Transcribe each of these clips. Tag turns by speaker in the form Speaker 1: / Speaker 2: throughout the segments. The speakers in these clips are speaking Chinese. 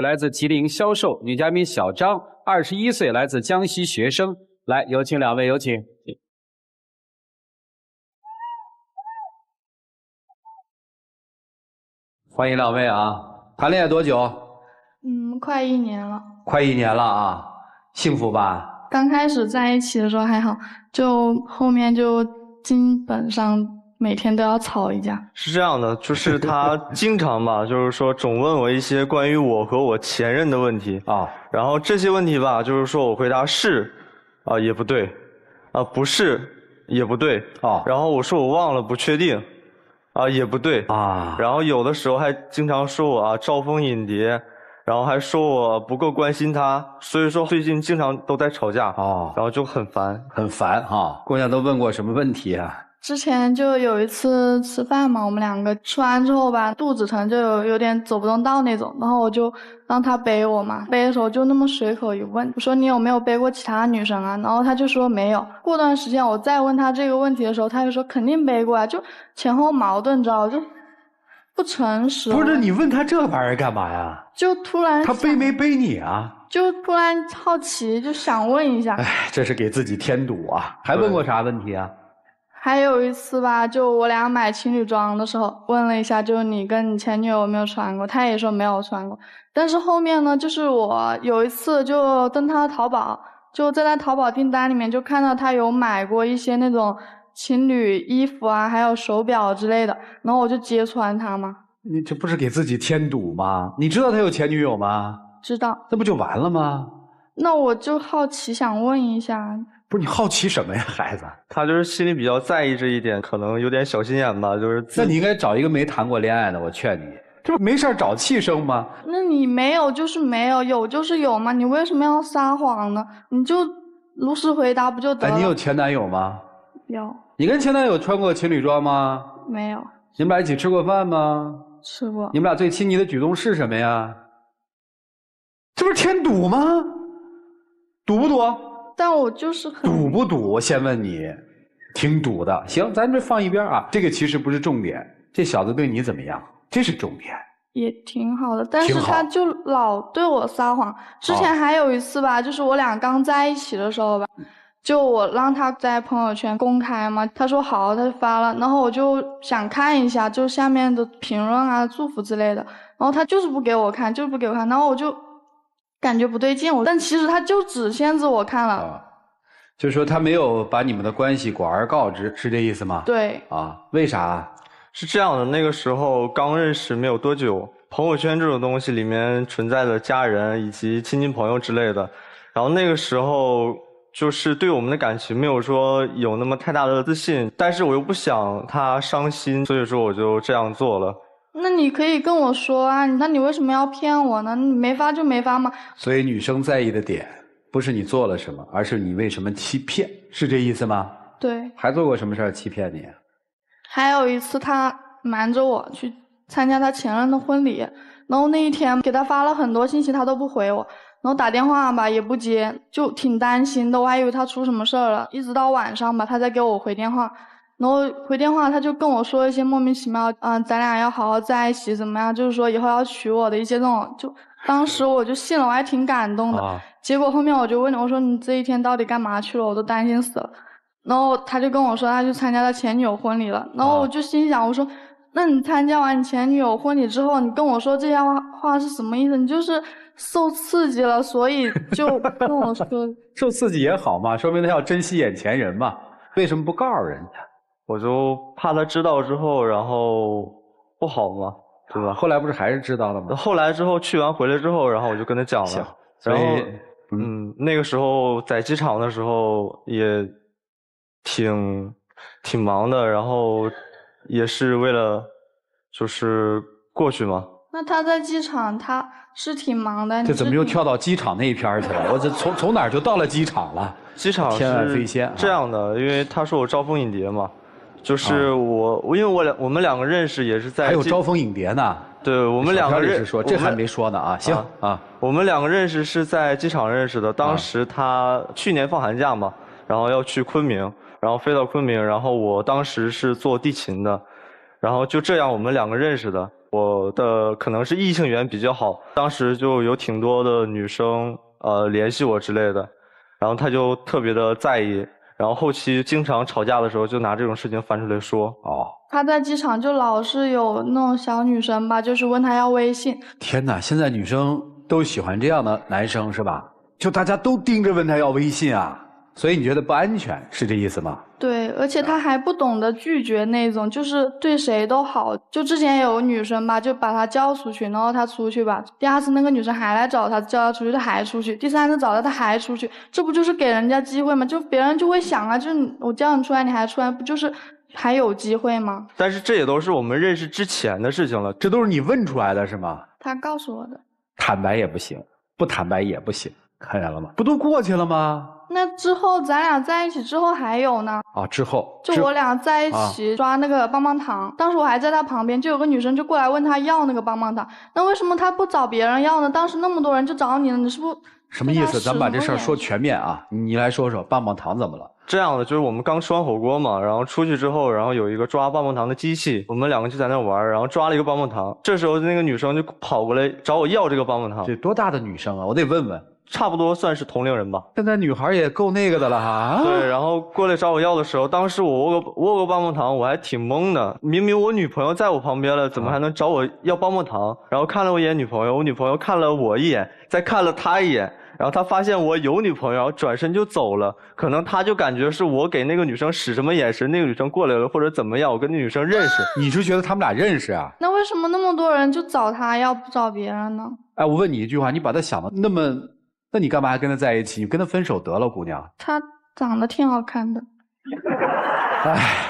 Speaker 1: 来自吉林销售女嘉宾小张，21岁，来自江西学生。来，有请两位，有请。欢迎两位啊！谈恋爱多久？
Speaker 2: 快1年了。
Speaker 1: 快1年了啊，幸福吧？
Speaker 2: 刚开始在一起的时候还好，就后面就基本上每天都要吵一架。
Speaker 3: 是这样的，就是他经常吧，就是说总问我一些关于我和我前任的问题啊，然后这些问题吧，就是说我回答是，也不对，不是也不对啊，然后我说我忘了，不确定，也不对啊，然后有的时候还经常说我招蜂引蝶。然后还说我不够关心他，所以说最近经常都在吵架然后就很烦，
Speaker 1: 很烦哈。姑娘都问过什么问题啊？
Speaker 2: 之前就有一次吃饭嘛，我们两个吃完之后吧，肚子疼，就有点走不动道那种，然后我就让他背我嘛，背的时候就那么随口一问，我说你有没有背过其他女生啊？然后他就说没有。过段时间我再问他这个问题的时候，他就说肯定背过啊，就前后矛盾，知道就。不诚实。
Speaker 1: 不是你问他这玩意儿干嘛呀？
Speaker 2: 就突然
Speaker 1: 他背没背你啊？
Speaker 2: 就突然好奇，就想问一下。
Speaker 1: 哎，这是给自己添堵啊！还问过啥问题啊？
Speaker 2: 还有一次吧，就我俩买情侣装的时候，问了一下，就是你跟你前女友有没有穿过，他也说没有穿过。但是后面呢，就是我有一次就登他的淘宝，就在他淘宝订单里面就看到他有买过一些那种。情侣衣服啊，还有手表之类的，然后我就揭穿他嘛。
Speaker 1: 你这不是给自己添堵吗？你知道他有前女友吗？
Speaker 2: 知道。
Speaker 1: 那不就完了吗？
Speaker 2: 那我就好奇想问一下。
Speaker 1: 不是你好奇什么呀，孩子？
Speaker 3: 他就是心里比较在意这一点，可能有点小心眼吧，就是。
Speaker 1: 那你应该找一个没谈过恋爱的，我劝你，这不没事找气生吗？
Speaker 2: 那你没有就是没有，有就是有嘛，你为什么要撒谎呢？你就如实回答不就得了？
Speaker 1: 哎，你有前男友吗？
Speaker 2: 有。
Speaker 1: 你跟前男友穿过情侣装吗？
Speaker 2: 没有。
Speaker 1: 你们俩一起吃过饭吗？
Speaker 2: 吃过。
Speaker 1: 你们俩最亲昵的举动是什么呀？这不是添堵吗？堵不堵？
Speaker 2: 但我就是很
Speaker 1: 堵不堵？我先问你，挺堵的。行，咱这放一边啊，这个其实不是重点。这小子对你怎么样？这是重点。
Speaker 2: 也挺好的，但是他就老对我撒谎。之前还有一次吧，就是我俩刚在一起的时候吧。就我让他在朋友圈公开嘛，他说好，他就发了，然后我就想看一下，就下面的评论啊、祝福之类的，然后他就是不给我看，就是不给我看，然后我就感觉不对劲，但其实他就只限制我看了，
Speaker 1: 就是说他没有把你们的关系广而告之，是这意思吗？
Speaker 2: 对。
Speaker 1: 为啥？
Speaker 3: 是这样的，那个时候刚认识没有多久，朋友圈这种东西里面存在的家人以及亲戚朋友之类的，然后那个时候。就是对我们的感情没有说有那么太大的自信，但是我又不想他伤心，所以说我就这样做了。
Speaker 2: 那你可以跟我说啊，那你为什么要骗我呢？你没发就没发嘛。
Speaker 1: 所以女生在意的点不是你做了什么，而是你为什么欺骗，是这意思吗？
Speaker 2: 对。
Speaker 1: 还做过什么事儿欺骗你？
Speaker 2: 还有一次他瞒着我去参加他前任的婚礼，然后那一天给他发了很多信息，他都不回我。然后打电话吧也不接，就挺担心的，我还以为他出什么事儿了。一直到晚上吧，他才给我回电话，然后回电话他就跟我说一些莫名其妙，咱俩要好好在一起怎么样，就是说以后要娶我的一些那种，就当时我就信了，我还挺感动的。结果后面我就问我说你这一天到底干嘛去了？我都担心死了。然后他就跟我说他去参加他前女友婚礼了，然后我就心想我说那你参加完你前女友婚礼之后，你跟我说这些话是什么意思？你就是受刺激了，所以就跟我说
Speaker 1: 受刺激也好嘛，说明他要珍惜眼前人嘛。为什么不告诉人家？
Speaker 3: 我就怕他知道之后，然后不好嘛，对吧？
Speaker 1: 后来不是还是知道了吗？
Speaker 3: 后来之后去完回来之后，然后我就跟他讲了。然后那个时候在机场的时候也挺忙的，然后也是为了就是过去嘛。
Speaker 2: 那他在机场他是挺忙的。
Speaker 1: 这怎么又跳到机场那一篇去了？我这从哪儿就到了机场了？
Speaker 3: 机场
Speaker 1: 天外飞仙
Speaker 3: 这样的，因为他说我招蜂引蝶嘛，就是因为我们两个认识也是在
Speaker 1: 还有招蜂引蝶呢。
Speaker 3: 对，我们两个
Speaker 1: 认识这还没说呢啊。行啊，
Speaker 3: 我们两个认识是在机场认识的。当时他去年放寒假嘛，然后要去昆明，然后飞到昆明，然后我当时是做地勤的，然后就这样我们两个认识的。我的可能是异性缘比较好，当时就有挺多的女生联系我之类的，然后他就特别的在意，然后后期经常吵架的时候就拿这种事情翻出来说。
Speaker 2: 他在机场就老是有那种小女生吧，就是问他要微信。
Speaker 1: 天哪，现在女生都喜欢这样的男生是吧？就大家都盯着问他要微信啊，所以你觉得不安全，是这意思吗？
Speaker 2: 对，而且他还不懂得拒绝那种，就是对谁都好。就之前有个女生吧，就把他叫出去，然后他出去吧，第二次那个女生还来找他，叫他出去，他还出去，第三次找他，他还出去，这不就是给人家机会吗？就别人就会想啊，就是我叫你出来，你还出来，不就是还有机会吗？
Speaker 3: 但是这也都是我们认识之前的事情了，
Speaker 1: 这都是你问出来的是吗？
Speaker 2: 他告诉我的。
Speaker 1: 坦白也不行，不坦白也不行，看见了吗？不都过去了吗？
Speaker 2: 那之后咱俩在一起之后还有呢
Speaker 1: 之后
Speaker 2: 就我俩在一起抓那个棒棒糖，当时我还在他旁边，就有个女生就过来问他要那个棒棒糖，那为什么他不找别人要呢？当时那么多人就找你了，你是不
Speaker 1: 什么意思？咱们把这事儿说全面啊，你来说说棒棒糖怎么了？
Speaker 3: 这样的，就是我们刚吃完火锅嘛，然后出去之后，然后有一个抓棒棒糖的机器，我们两个就在那玩，然后抓了一个棒棒糖，这时候那个女生就跑过来找我要这个棒棒糖。
Speaker 1: 这多大的女生啊？我得问问。
Speaker 3: 差不多算是同龄人吧。
Speaker 1: 现在女孩也够那个的了哈。
Speaker 3: 对，然后过来找我要的时候，当时我握个棒棒糖，我还挺懵的。明明我女朋友在我旁边了，怎么还能找我要棒棒糖？然后看了我一眼女朋友，我女朋友看了我一眼，再看了他一眼。然后他发现我有女朋友，然后转身就走了。可能他就感觉是我给那个女生使什么眼神，那个女生过来了，或者怎么样，我跟那女生认识。
Speaker 1: 你是觉得他们俩认识啊？
Speaker 2: 那为什么那么多人就找他，要不找别人呢？
Speaker 1: 哎，我问你一句话，你把他想的那么，那你干嘛还跟他在一起？你跟他分手得了，姑娘。
Speaker 2: 他长得挺好看的。
Speaker 1: 哎。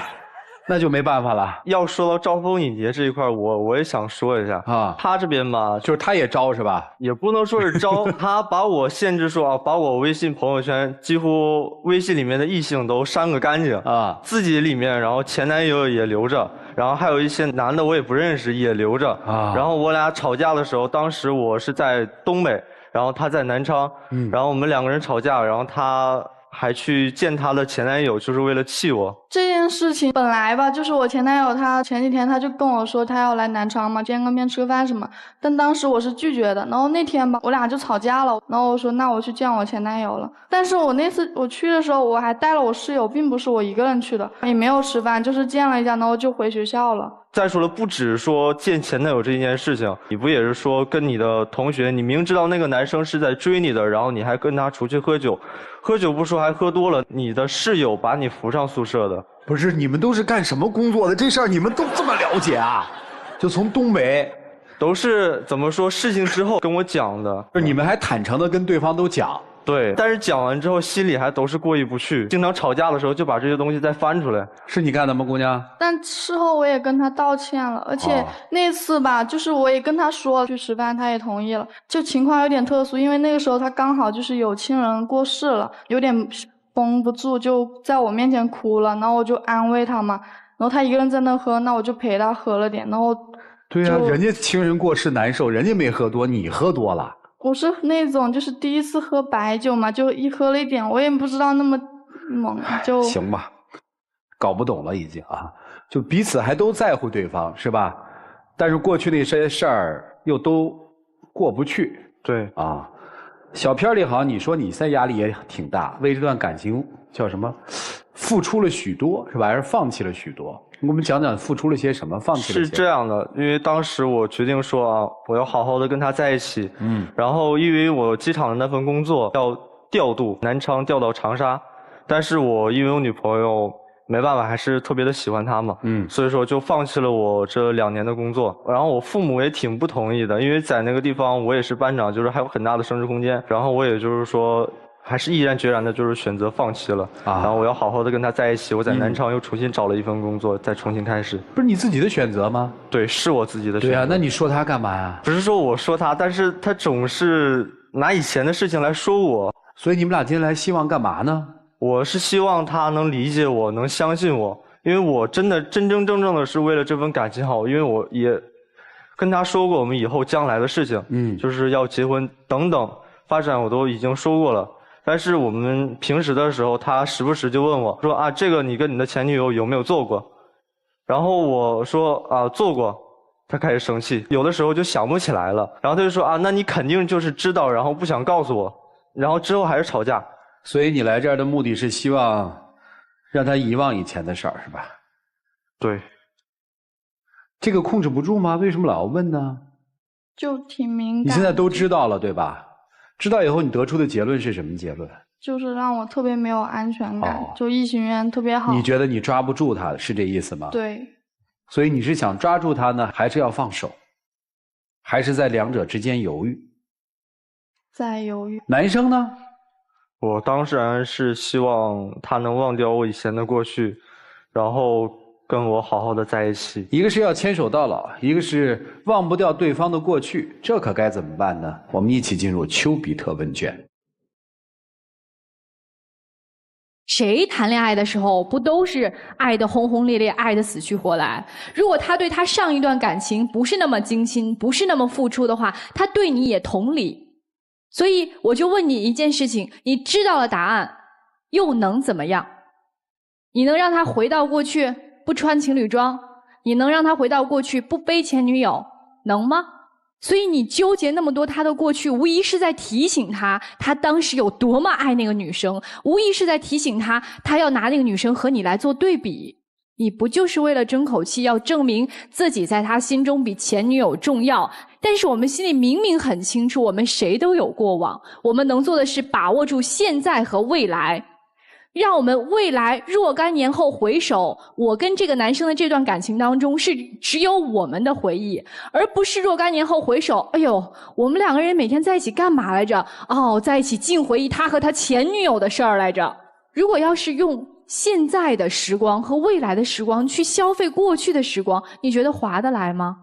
Speaker 1: 那就没办法了。
Speaker 3: 要说到招蜂引蝶这一块，我也想说一下啊。他这边吧，
Speaker 1: 就是他也招是吧？
Speaker 3: 也不能说是招，他把我限制说啊，把我微信朋友圈几乎微信里面的异性都删个干净啊，自己里面然后前男友也留着，然后还有一些男的我也不认识也留着啊。然后我俩吵架的时候，当时我是在东北，然后他在南昌，然后我们两个人吵架，然后他还去见他的前男友，就是为了气我。
Speaker 2: 这件事情本来吧，就是我前男友他前几天他就跟我说他要来南昌嘛，见个面吃个饭什么，但当时我是拒绝的。然后那天吧，我俩就吵架了，然后我说那我去见我前男友了。但是我那次我去的时候，我还带了我室友，并不是我一个人去的，也没有吃饭，就是见了一下，然后就回学校了。
Speaker 3: 再说了，不只说见前男友这件事情，你不也是说跟你的同学，你明知道那个男生是在追你的，然后你还跟他出去喝酒，喝酒不说还喝多了，你的室友把你扶上宿舍的。
Speaker 1: 不是，你们都是干什么工作的？这事儿你们都这么了解啊？就从东北，
Speaker 3: 都是怎么说事情之后跟我讲的。
Speaker 1: 不是，你们还坦诚的跟对方都讲。
Speaker 3: 对，但是讲完之后心里还都是过意不去，经常吵架的时候就把这些东西再翻出来。
Speaker 1: 是你干的吗，姑娘？
Speaker 2: 但事后我也跟他道歉了，而且那次吧，就是我也跟他说去吃饭，他也同意了。就情况有点特殊，因为那个时候他刚好就是有亲人过世了，有点绷不住，就在我面前哭了，然后我就安慰他嘛，然后他一个人在那喝，那我就陪他喝了点，然后
Speaker 1: 对呀，人家亲人过世难受，人家没喝多，你喝多了。
Speaker 2: 我是那种就是第一次喝白酒嘛，就一喝了一点，我也不知道那么猛，就
Speaker 1: 行吧，搞不懂了已经啊，就彼此还都在乎对方是吧？但是过去那些事儿又都过不去。
Speaker 3: 对
Speaker 1: 啊，小片里好像你说你现在压力也挺大，为这段感情叫什么？付出了许多是吧？还是放弃了许多？我们讲讲付出了些什么，放弃了些。
Speaker 3: 是这样的，因为当时我决定说啊，我要好好的跟他在一起。然后因为我机场的那份工作要调度南昌调到长沙，但是我因为我女朋友没办法，还是特别的喜欢她嘛。所以说就放弃了我这2年的工作。然后我父母也挺不同意的，因为在那个地方我也是班长，就是还有很大的升值空间。然后我也就是说。还是毅然决然的，就是选择放弃了。然后我要好好的跟他在一起。我在南昌又重新找了一份工作，再重新开始。
Speaker 1: 不是你自己的选择吗？
Speaker 3: 对，是我自己的选择。
Speaker 1: 对啊，那你说他干嘛呀？
Speaker 3: 不是说我说他，但是他总是拿以前的事情来说我。
Speaker 1: 所以你们俩今天来希望干嘛呢？
Speaker 3: 我是希望他能理解我，能相信我，因为我真的真真正正的是为了这份感情好，因为我也跟他说过我们以后将来的事情，就是要结婚等等发展我都已经说过了。但是我们平时的时候，他时不时就问我说啊，这个你跟你的前女友有没有做过？然后我说啊，做过。他开始生气，有的时候就想不起来了，然后他就说啊，那你肯定就是知道，然后不想告诉我，然后之后还是吵架。
Speaker 1: 所以你来这儿的目的是希望让他遗忘以前的事儿，是吧？
Speaker 3: 对。
Speaker 1: 这个控制不住吗？为什么老要问呢？
Speaker 2: 就挺敏感。
Speaker 1: 你现在都知道了，对吧？知道以后，你得出的结论是什么结论？
Speaker 2: 就是让我特别没有安全感，就异性缘特别好。
Speaker 1: 你觉得你抓不住他，是这意思吗？
Speaker 2: 对。
Speaker 1: 所以你是想抓住他呢，还是要放手？还是在两者之间犹豫？
Speaker 2: 在犹豫。
Speaker 1: 男生呢？
Speaker 3: 我当然是希望他能忘掉我以前的过去，然后跟我好好的在一起。
Speaker 1: 一个是要牵手到老，一个是忘不掉对方的过去，这可该怎么办呢？我们一起进入丘比特问卷。
Speaker 4: 谁谈恋爱的时候不都是爱得轰轰烈烈，爱得死去活来？如果他对他上一段感情不是那么精心，不是那么付出的话，他对你也同理。所以我就问你一件事情，你知道了答案，又能怎么样？你能让他回到过去不穿情侣装？你能让他回到过去不背前女友？能吗？所以你纠结那么多他的过去，无疑是在提醒他，他当时有多么爱那个女生，无疑是在提醒他，他要拿那个女生和你来做对比。你不就是为了争口气，要证明自己在他心中比前女友重要？但是我们心里明明很清楚，我们谁都有过往，我们能做的是把握住现在和未来。让我们未来若干年后回首，我跟这个男生的这段感情当中是只有我们的回忆，而不是若干年后回首，哎呦，我们两个人每天在一起干嘛来着？哦，在一起净回忆他和他前女友的事儿来着。如果要是用现在的时光和未来的时光去消费过去的时光，你觉得划得来吗？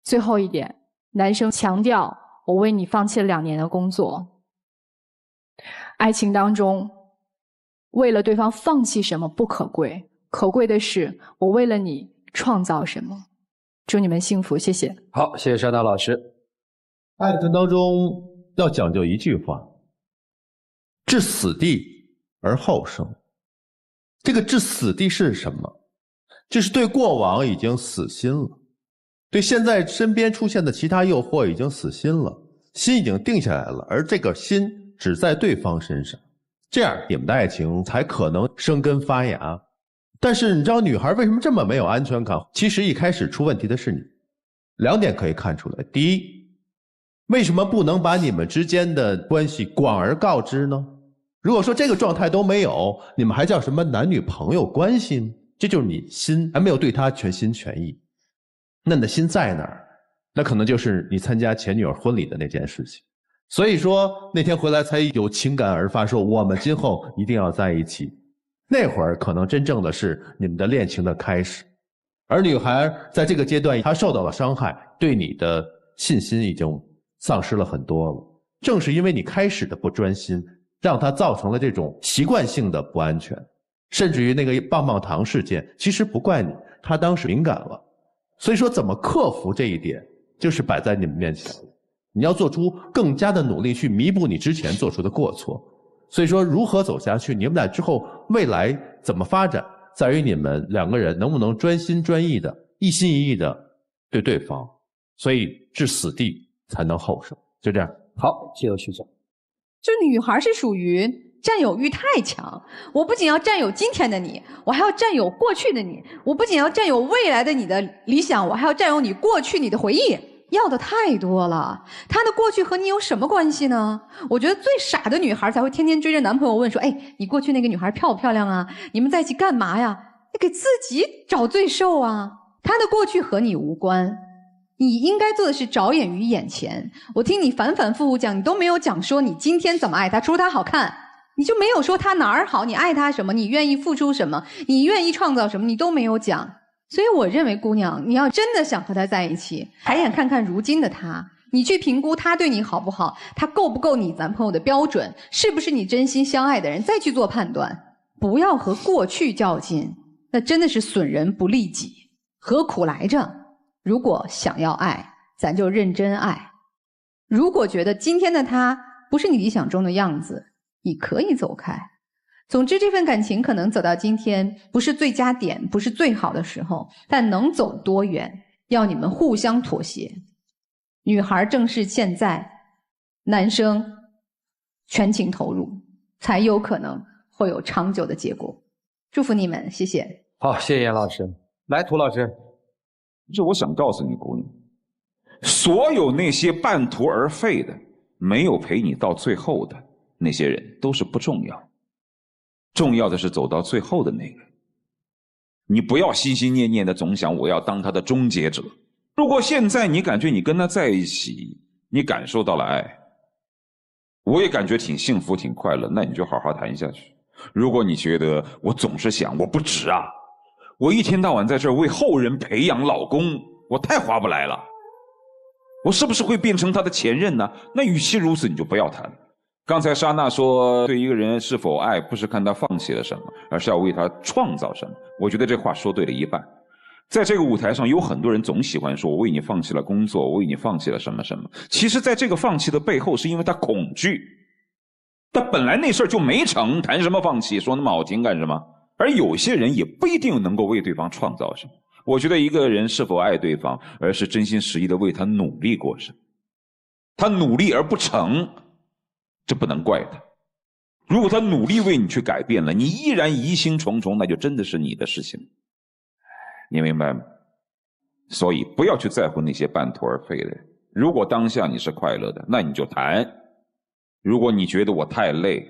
Speaker 4: 最后一点，男生强调，我为你放弃了2年的工作。爱情当中为了对方放弃什么不可贵，可贵的是我为了你创造什么。祝你们幸福，谢谢。
Speaker 1: 好，谢谢山岛老师。
Speaker 5: 爱情当中要讲究一句话：置死地而后生。这个置死地是什么？就是对过往已经死心了，对现在身边出现的其他诱惑已经死心了，心已经定下来了，而这个心只在对方身上。这样你们的爱情才可能生根发芽。但是你知道女孩为什么这么没有安全感？其实一开始出问题的是你。2点可以看出来。第一，为什么不能把你们之间的关系广而告之呢？如果说这个状态都没有，你们还叫什么男女朋友关系呢？这就是你心还没有对他全心全意。那你的心在哪儿？那可能就是你参加前女友婚礼的那件事情。所以说那天回来才有情感而发，说我们今后一定要在一起。那会儿可能真正的是你们的恋情的开始。而女孩在这个阶段她受到了伤害，对你的信心已经丧失了很多了。正是因为你开始的不专心，让她造成了这种习惯性的不安全。甚至于那个棒棒糖事件，其实不怪你，她当时敏感了。所以说怎么克服这一点，就是摆在你们面前。你要做出更加的努力去弥补你之前做出的过错。所以说如何走下去，你们俩之后未来怎么发展，在于你们2个人能不能专心专意的一心一意的对对方。所以置死地才能后生。就这样。
Speaker 1: 好，谢谢徐总。
Speaker 6: 就女孩是属于占有欲太强，我不仅要占有今天的你，我还要占有过去的你，我不仅要占有未来的你的理想，我还要占有你过去你的回忆。要的太多了，他的过去和你有什么关系呢？我觉得最傻的女孩才会天天追着男朋友问说，哎，你过去那个女孩漂不漂亮啊？你们在一起干嘛呀？你给自己找罪受啊！他的过去和你无关，你应该做的是着眼于眼前。我听你反反复复讲，你都没有讲说你今天怎么爱他，除了他好看，你就没有说他哪儿好，你爱他什么，你愿意付出什么，你愿意创造什么，你都没有讲。所以我认为姑娘，你要真的想和他在一起，抬眼看看如今的他，你去评估他对你好不好，他够不够你男朋友的标准，是不是你真心相爱的人，再去做判断。不要和过去较劲，那真的是损人不利己，何苦来着？如果想要爱，咱就认真爱。如果觉得今天的他不是你理想中的样子，你可以走开。总之这份感情可能走到今天不是最佳点，不是最好的时候，但能走多远要你们互相妥协。女孩正是现在，男生全情投入，才有可能会有长久的结果。祝福你们，谢谢。
Speaker 1: 好，谢谢严老师。来，涂老师。
Speaker 7: 这我想告诉你姑娘，所有那些半途而废的，没有陪你到最后的那些人都是不重要，重要的是走到最后的那个。你不要心心念念的总想我要当他的终结者。如果现在你感觉你跟他在一起，你感受到了爱，我也感觉挺幸福挺快乐，那你就好好谈下去。如果你觉得我总是想我不值啊，我一天到晚在这儿为后人培养老公，我太划不来了，我是不是会变成他的前任呢？那与其如此，你就不要谈。刚才莎娜说对一个人是否爱不是看他放弃了什么，而是要为他创造什么。我觉得这话说对了一半。在这个舞台上有很多人总喜欢说我为你放弃了工作，我为你放弃了什么什么，其实在这个放弃的背后是因为他恐惧，他本来那事儿就没成，谈什么放弃，说那么好听干什么？而有些人也不一定能够为对方创造什么。我觉得一个人是否爱对方，而是真心实意的为他努力过什么。他努力而不成，这不能怪他。如果他努力为你去改变了，你依然疑心重重，那就真的是你的事情。你明白吗？所以不要去在乎那些半途而废的人。如果当下你是快乐的，那你就谈。如果你觉得我太累，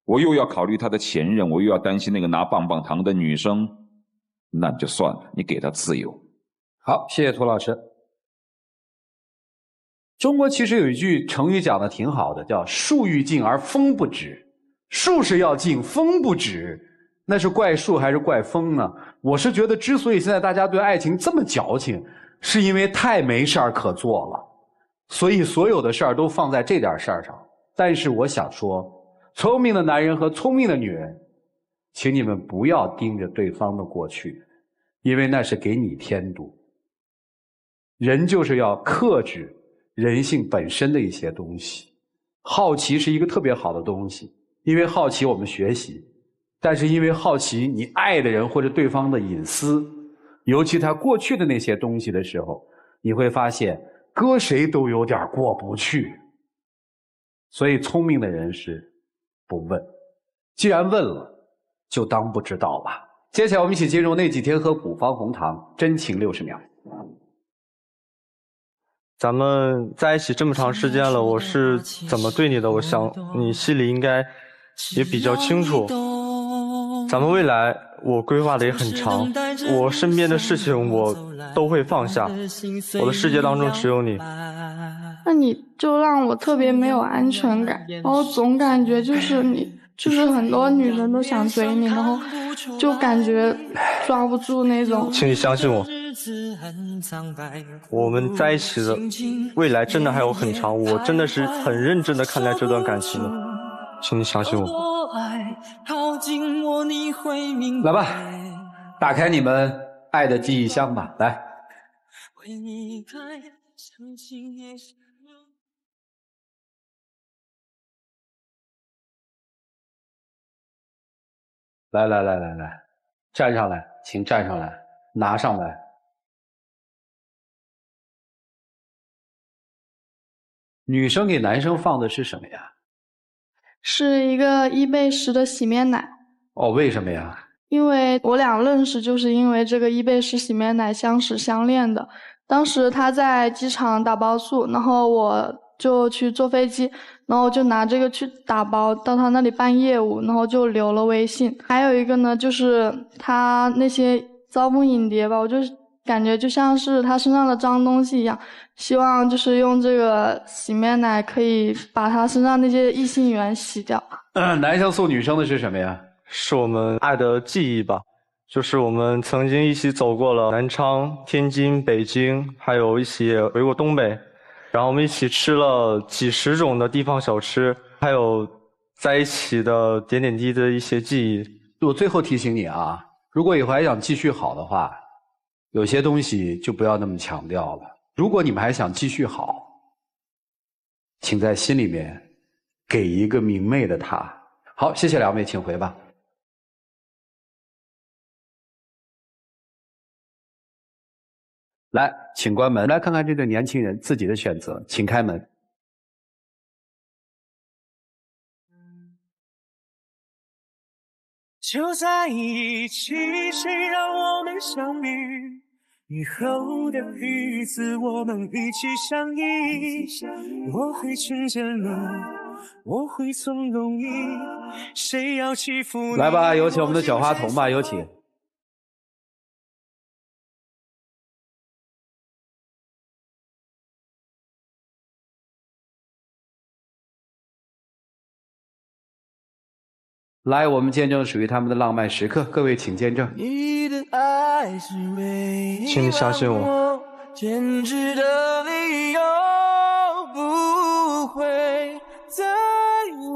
Speaker 7: 我又要考虑他的前任，我又要担心那个拿棒棒糖的女生，那你就算了，你给他自由。
Speaker 1: 好，谢谢涂老师。中国其实有一句成语讲的挺好的，叫树欲静而风不止。树是要静，风不止，那是怪树还是怪风呢？我是觉得之所以现在大家对爱情这么矫情，是因为太没事儿可做了，所以所有的事儿都放在这点事儿上。但是我想说，聪明的男人和聪明的女人，请你们不要盯着对方的过去，因为那是给你添堵。人就是要克制人性本身的一些东西。好奇是一个特别好的东西，因为好奇我们学习，但是因为好奇你爱的人或者对方的隐私，尤其他过去的那些东西的时候，你会发现搁谁都有点过不去。所以聪明的人是不问，既然问了，就当不知道吧。接下来我们一起进入那几天喝古方红糖真情60秒。
Speaker 3: 咱们在一起这么长时间了，我是怎么对你的，我想你心里应该也比较清楚。咱们未来我规划的也很长，我身边的事情我都会放下，我的世界当中只有你。
Speaker 2: 那你就让我特别没有安全感，然后总感觉就是你，就是很多女生都想追你，然后就感觉抓不住那种。
Speaker 3: 请你相信我，我们在一起的未来真的还有很长，我真的是很认真的看待这段感情的，请你相信我。
Speaker 1: 来吧，打开你们爱的记忆箱吧，来。来，站上来，请站上来，拿上来。女生给男生放的是什么呀？
Speaker 2: 是一个伊贝诗的洗面奶。
Speaker 1: 哦，为什么呀？
Speaker 2: 因为我俩认识就是因为这个伊贝诗洗面奶相识相恋的。当时他在机场打包宿，然后我就去坐飞机，然后就拿这个去打包，到他那里办业务，然后就留了微信。还有一个呢，就是他那些招蜂引蝶吧，我就是感觉就像是他身上的脏东西一样，希望就是用这个洗面奶可以把他身上那些异性缘洗掉。
Speaker 1: 男生送女生的是什么呀？
Speaker 3: 是我们爱的记忆吧，就是我们曾经一起走过了南昌、天津、北京，还有一起回过东北，然后我们一起吃了几十种的地方小吃，还有在一起的点点滴滴的一些记忆。
Speaker 1: 我最后提醒你啊，如果以后还想继续好的话，有些东西就不要那么强调了。如果你们还想继续好，请在心里面给一个明媚的他。好，谢谢两位，请回吧。来，请关门，来看看这对年轻人自己的选择，请开门。
Speaker 8: 就在一起，谁让我们相遇？以后的日子，我们一起相依。我会纯真了，我会从容易。谁要欺负你？
Speaker 1: 来吧，有请我们的小花童吧，有请。来，我们见证属于他们的浪漫时刻，各位请见证。
Speaker 3: 请你相信我。
Speaker 8: 坚持的理由不会再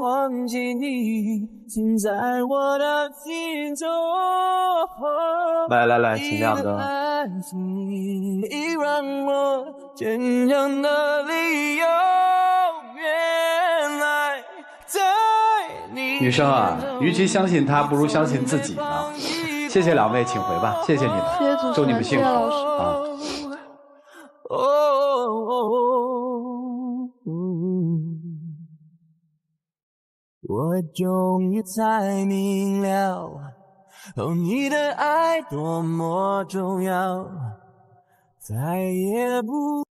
Speaker 8: 忘记你，停在我的心中。
Speaker 3: 来，请亮灯。
Speaker 8: 你让我坚强的理由，原来在你。
Speaker 1: 女生啊，与其相信他，不如相信自己啊！谢谢两位，请回吧，谢谢你们，
Speaker 2: 谢谢主持人，
Speaker 1: 祝你们幸福
Speaker 2: 谢谢老师
Speaker 1: 啊！
Speaker 8: 我终于才明了，你的爱多么重要，再也不